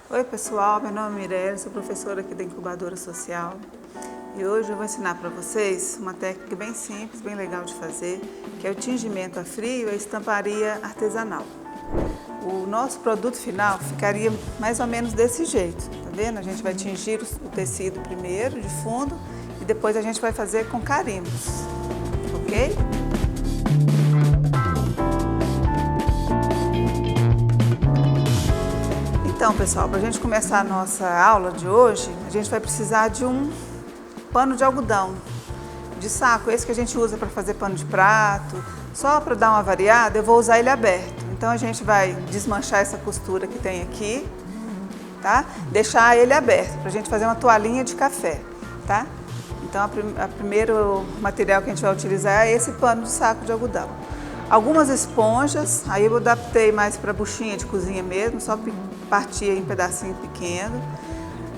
Oi pessoal, meu nome é Mirelle, sou professora aqui da Incubadora Social e hoje eu vou ensinar para vocês uma técnica bem simples, bem legal de fazer, que é o tingimento a frio e a estamparia artesanal. O nosso produto final ficaria mais ou menos desse jeito, tá vendo? A gente vai tingir o tecido primeiro, de fundo, e depois a gente vai fazer com carimbos, ok? Então, pessoal, para a gente começar a nossa aula de hoje, a gente vai precisar de um pano de algodão, de saco, esse que a gente usa para fazer pano de prato. Só para dar uma variada, eu vou usar ele aberto. Então, a gente vai desmanchar essa costura que tem aqui, tá? Deixar ele aberto, para a gente fazer uma toalhinha de café, tá? Então, o primeiro material que a gente vai utilizar é esse pano de saco de algodão. Algumas esponjas, aí eu adaptei mais para buchinha de cozinha mesmo, só partia em pedacinho pequeno.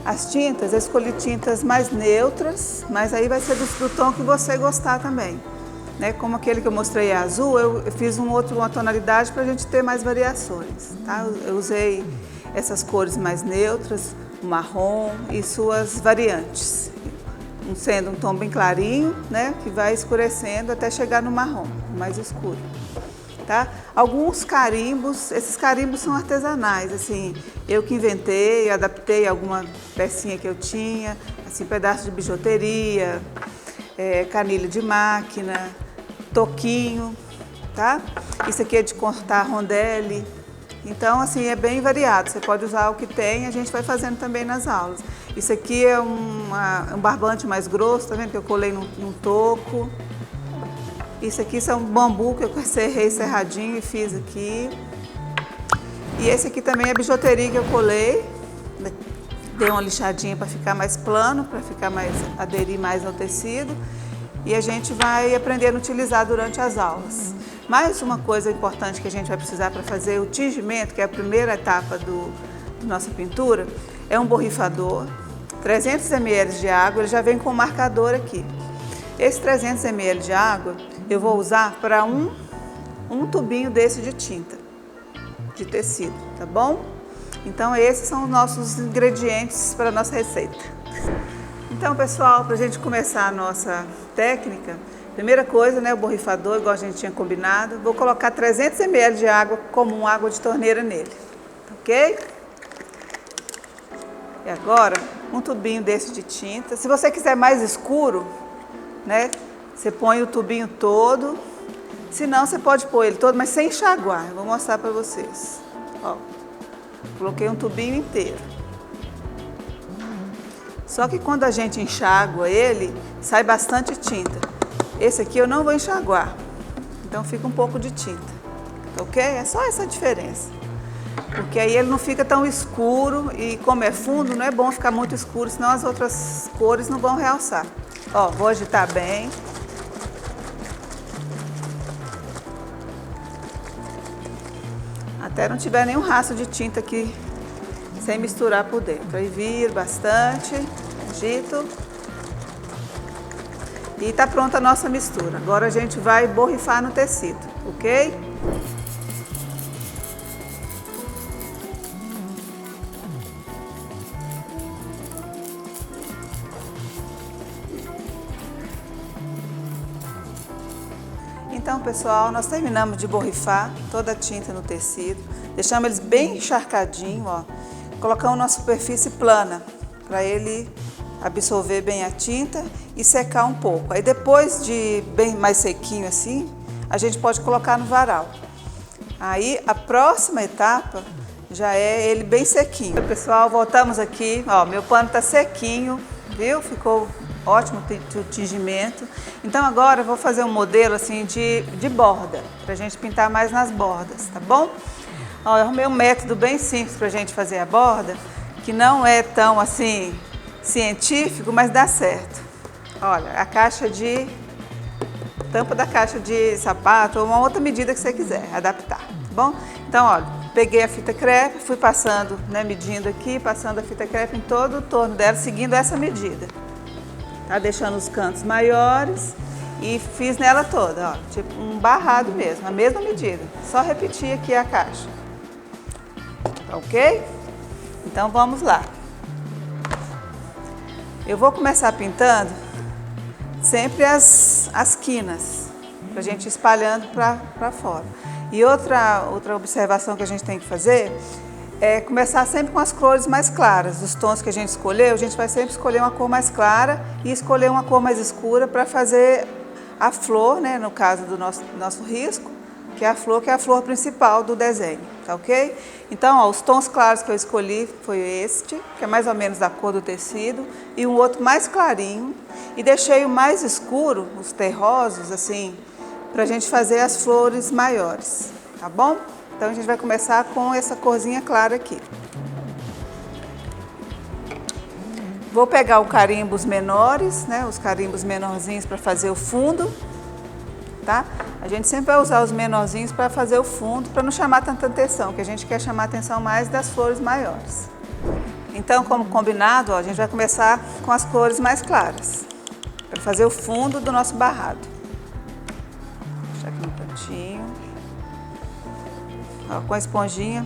As tintas, eu escolhi tintas mais neutras, mas aí vai ser do tom que você gostar também. Né? Como aquele que eu mostrei é azul, eu fiz uma tonalidade para a gente ter mais variações. Tá? Eu usei essas cores mais neutras, o marrom e suas variantes. Sendo um tom bem clarinho, né, que vai escurecendo até chegar no marrom, mais escuro. Tá? Alguns carimbos, esses carimbos são artesanais, assim, eu que inventei, adaptei alguma pecinha que eu tinha, assim, pedaço de bijuteria, canilha de máquina, toquinho, tá? Isso aqui é de cortar rondelle. Então, assim, é bem variado, você pode usar o que tem, a gente vai fazendo também nas aulas. Isso aqui é um barbante mais grosso, tá vendo que eu colei num toco. Isso aqui são bambu que eu serrei serradinho e fiz aqui. E esse aqui também é bijuteria que eu colei, dei uma lixadinha para ficar mais plano, para aderir mais ao tecido. E a gente vai aprendendo a utilizar durante as aulas. Mais uma coisa importante que a gente vai precisar para fazer o tingimento, que é a primeira etapa da nossa pintura, é um borrifador, 300 ml de água, ele já vem com o marcador aqui. Esse 300 ml de água eu vou usar para um tubinho desse de tinta, de tecido, tá bom? Então esses são os nossos ingredientes para a nossa receita. Então pessoal, para a gente começar a nossa técnica, primeira coisa, né, o borrifador, igual a gente tinha combinado, vou colocar 300 ml de água comum, água de torneira nele, ok? E agora, um tubinho desse de tinta. Se você quiser mais escuro, né, você põe o tubinho todo. Se não, você pode pôr ele todo, mas sem enxaguar. Eu vou mostrar para vocês. Ó, coloquei um tubinho inteiro. Só que quando a gente enxágua ele, sai bastante tinta. Esse aqui eu não vou enxaguar, então fica um pouco de tinta, ok? É só essa diferença. Porque aí ele não fica tão escuro e como é fundo, não é bom ficar muito escuro, senão as outras cores não vão realçar. Ó, vou agitar bem. Até não tiver nenhum rastro de tinta aqui, sem misturar por dentro. Aí viro bastante, agito. E tá pronta a nossa mistura. Agora a gente vai borrifar no tecido, ok? Então, pessoal, nós terminamos de borrifar toda a tinta no tecido. Deixamos eles bem encharcadinhos, ó. Colocamos uma superfície plana para ele absorver bem a tinta e secar um pouco. Aí depois de bem mais sequinho assim, a gente pode colocar no varal. Aí a próxima etapa já é ele bem sequinho. Pessoal, voltamos aqui, ó, meu pano tá sequinho, viu? Ficou ótimo o tingimento. Então agora eu vou fazer um modelo assim de borda, pra gente pintar mais nas bordas, tá bom? Ó, eu arrumei um método bem simples pra gente fazer a borda, que não é tão assim científico, mas dá certo. Olha, tampa da caixa de sapato ou uma outra medida que você quiser adaptar, tá bom? Então, olha, peguei a fita crepe, fui passando, né, medindo aqui, passando a fita crepe em todo o torno dela, seguindo essa medida. Tá? Deixando os cantos maiores e fiz nela toda, ó, tipo um barrado mesmo, a mesma medida. Só repetir aqui a caixa, ok? Então vamos lá. Eu vou começar pintando sempre as quinas, para a gente ir espalhando para fora. E outra observação que a gente tem que fazer é começar sempre com as cores mais claras. Os tons que a gente escolheu, a gente vai sempre escolher uma cor mais clara e escolher uma cor mais escura para fazer a flor, né, no caso do nosso risco, que é a flor principal do desenho, tá ok? Então, ó, os tons claros que eu escolhi foi este, que é mais ou menos da cor do tecido, e um outro mais clarinho, e deixei o mais escuro, os terrosos, assim, pra gente fazer as flores maiores, tá bom? Então, a gente vai começar com essa corzinha clara aqui. Vou pegar o carimbos menores, né, os carimbos menorzinhos para fazer o fundo, tá? A gente sempre vai usar os menorzinhos para fazer o fundo, para não chamar tanta atenção, que a gente quer chamar a atenção mais das flores maiores. Então, como combinado, ó, a gente vai começar com as cores mais claras, para fazer o fundo do nosso barrado. Vou deixar aqui no cantinho. Ó, com a esponjinha,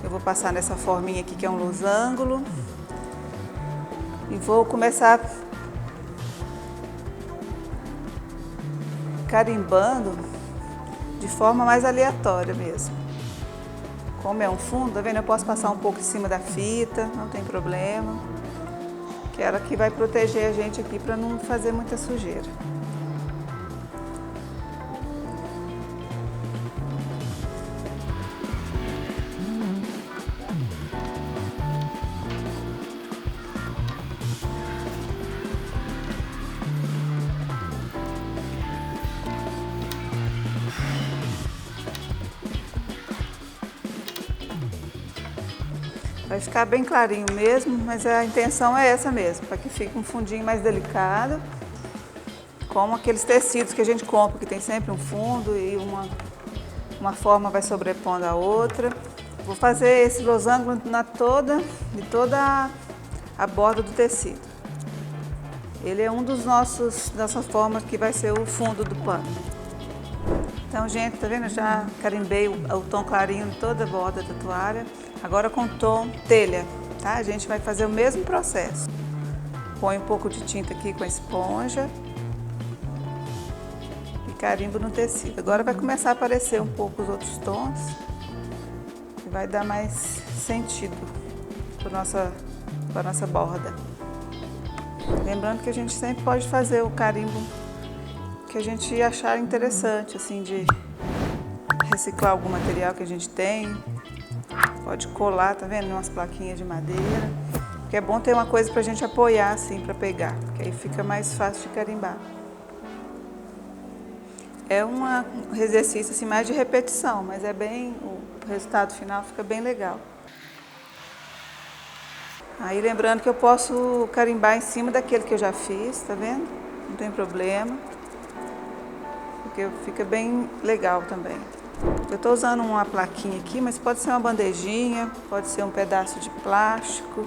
eu vou passar nessa forminha aqui, que é um losango. E vou começar carimbando de forma mais aleatória mesmo. Como é um fundo, tá vendo? Eu posso passar um pouco em cima da fita, não tem problema. Que ela que vai proteger a gente aqui para não fazer muita sujeira. Vai ficar bem clarinho mesmo, mas a intenção é essa mesmo, para que fique um fundinho mais delicado, como aqueles tecidos que a gente compra, que tem sempre um fundo e uma forma vai sobrepondo a outra. Vou fazer esse losango de toda a borda do tecido. Ele é um dos dessa forma que vai ser o fundo do pano. Então, gente, tá vendo? Eu já carimbei o tom clarinho em toda a borda da toalha. Agora com o tom telha, tá? A gente vai fazer o mesmo processo. Põe um pouco de tinta aqui com a esponja e carimbo no tecido. Agora vai começar a aparecer um pouco os outros tons e vai dar mais sentido para a nossa borda. Lembrando que a gente sempre pode fazer o carimbo que a gente achar interessante, assim, de reciclar algum material que a gente tem. Pode colar, tá vendo? Umas plaquinhas de madeira. Porque é bom ter uma coisa pra gente apoiar, assim, pra pegar. Porque aí fica mais fácil de carimbar. É um exercício, assim, mais de repetição, mas o resultado final fica bem legal. Aí lembrando que eu posso carimbar em cima daquele que eu já fiz, tá vendo? Não tem problema. Porque fica bem legal também. Eu estou usando uma plaquinha aqui, mas pode ser uma bandejinha, pode ser um pedaço de plástico,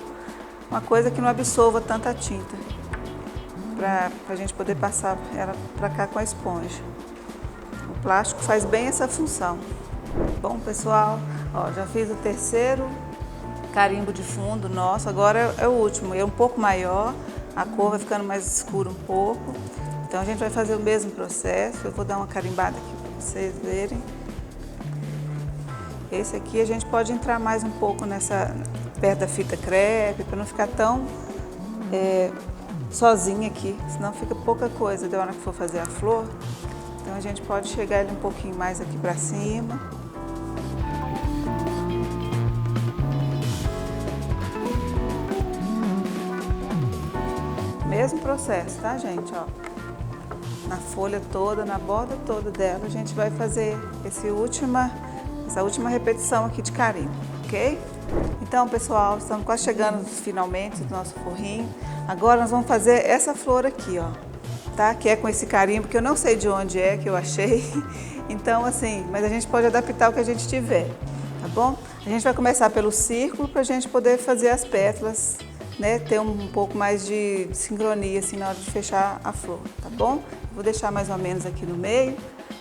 uma coisa que não absorva tanta tinta, para a gente poder passar ela para cá com a esponja. O plástico faz bem essa função. Bom, pessoal, ó, já fiz o terceiro carimbo de fundo nosso, agora é o último, é um pouco maior, a cor vai ficando mais escura um pouco, então a gente vai fazer o mesmo processo. Eu vou dar uma carimbada aqui para vocês verem. Esse aqui a gente pode entrar mais um pouco perto da fita crepe, para não ficar tão sozinha aqui, senão fica pouca coisa da hora que for fazer a flor. Então a gente pode chegar ele um pouquinho mais aqui para cima. Mesmo processo, tá, gente? Ó, na folha toda, na borda toda dela, a gente vai fazer essa última repetição aqui de carimbo, ok? Então, pessoal, estamos quase chegando finalmente do nosso forrinho. Agora nós vamos fazer essa flor aqui, ó, tá? Que é com esse carimbo, que eu não sei de onde é, que eu achei. Então, assim, mas a gente pode adaptar o que a gente tiver, tá bom? A gente vai começar pelo círculo para a gente poder fazer as pétalas, né? Ter um pouco mais de sincronia, assim, na hora de fechar a flor, tá bom? Vou deixar mais ou menos aqui no meio,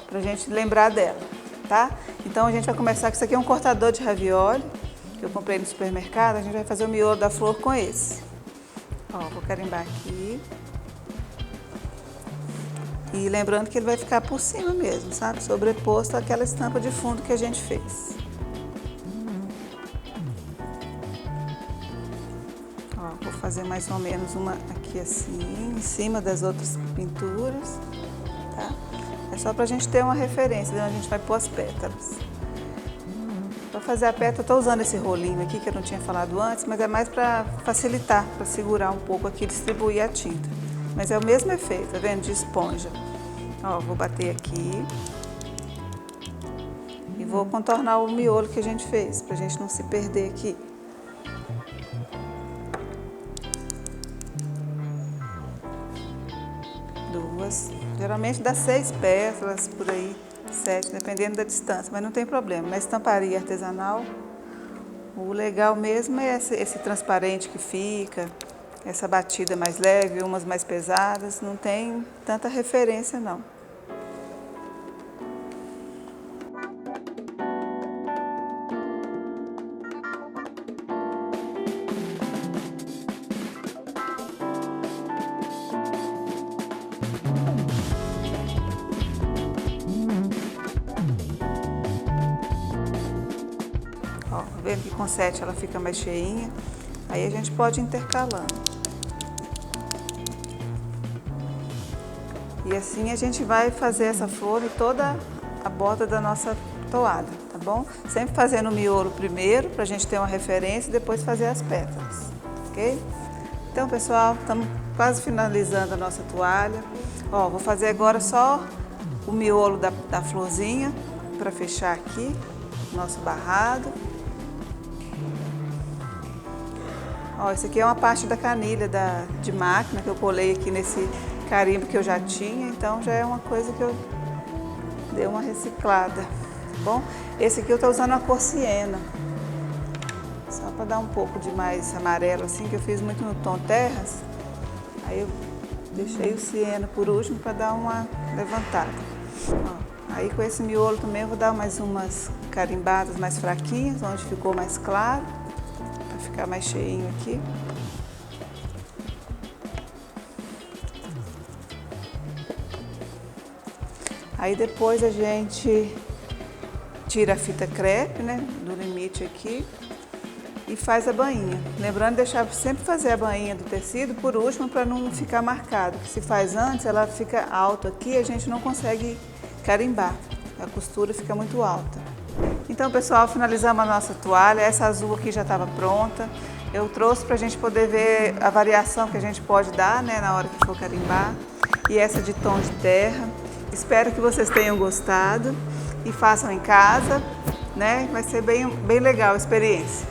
pra gente lembrar dela. Tá? Então a gente vai começar com isso aqui, é um cortador de ravioli. que eu comprei no supermercado, a gente vai fazer o miolo da flor com esse. Ó, vou carimbar aqui. E lembrando que ele vai ficar por cima mesmo, sabe? Sobreposto àquela estampa de fundo que a gente fez. Ó, vou fazer mais ou menos uma aqui assim, em cima das outras pinturas, tá? É só pra gente ter uma referência de onde a gente vai pôr as pétalas. Para fazer a pétala, eu tô usando esse rolinho aqui que eu não tinha falado antes, mas é mais para facilitar, para segurar um pouco aqui e distribuir a tinta. Mas é o mesmo efeito, tá vendo? De esponja. Ó, vou bater aqui. E vou contornar o miolo que a gente fez, pra gente não se perder aqui. Duas. Geralmente dá 6 pétalas, por aí, 7, dependendo da distância, mas não tem problema. Na estamparia artesanal, o legal mesmo é esse transparente que fica, essa batida mais leve, umas mais pesadas, não tem tanta referência não. Ó, vendo que com 7 ela fica mais cheinha, aí a gente pode ir intercalando. E assim a gente vai fazer essa flor em toda a borda da nossa toalha, tá bom? Sempre fazendo o miolo primeiro, pra gente ter uma referência, e depois fazer as pétalas, ok? Então, pessoal, estamos quase finalizando a nossa toalha. Ó, vou fazer agora só o miolo da florzinha, para fechar aqui o nosso barrado. Ó, esse aqui é uma parte da canilha de máquina que eu colei aqui nesse carimbo que eu já tinha, então já é uma coisa que eu dei uma reciclada, tá bom? Esse aqui eu tô usando a cor siena, só para dar um pouco de mais amarelo assim, que eu fiz muito no tom terras, aí eu deixei o siena por último para dar uma levantada. Ó, aí com esse miolo também eu vou dar mais umas carimbadas mais fraquinhas, onde ficou mais claro, para ficar mais cheinho aqui. Aí depois a gente tira a fita crepe, né, do limite aqui e faz a bainha. Lembrando de deixar sempre fazer a bainha do tecido por último para não ficar marcado, que se faz antes ela fica alta aqui e a gente não consegue carimbar, a costura fica muito alta. Então, pessoal, finalizamos a nossa toalha, essa azul aqui já estava pronta. Eu trouxe para a gente poder ver a variação que a gente pode dar, né, na hora que for carimbar. E essa de tom de terra. Espero que vocês tenham gostado e façam em casa, né? Vai ser bem legal a experiência.